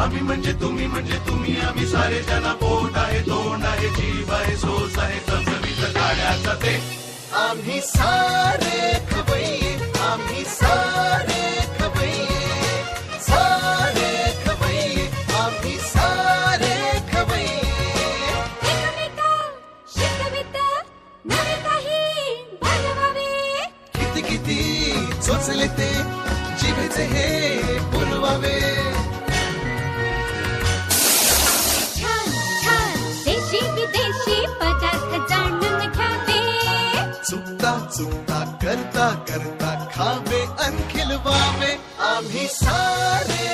आम्ही म्हणजे तुम्ही आम्ही सारे जना पोट आहे तोंड आहे जीभ आहे सोस आहे चमचमीत गाण्याचा ते आम्ही सारे खवय्ये आम्ही सारे खवय्ये सारे खवय्ये आम्ही सारे खवय्ये एकमेका शिकवित नवे काही बनवावे किती किती चोचले ते जिभेचे हे पुरवावे छान छान देशी विदेशी पदार्थ जाणून घ्यावे चुकता चुकता करता करता खावे अन खिलवावे आम्ही सारे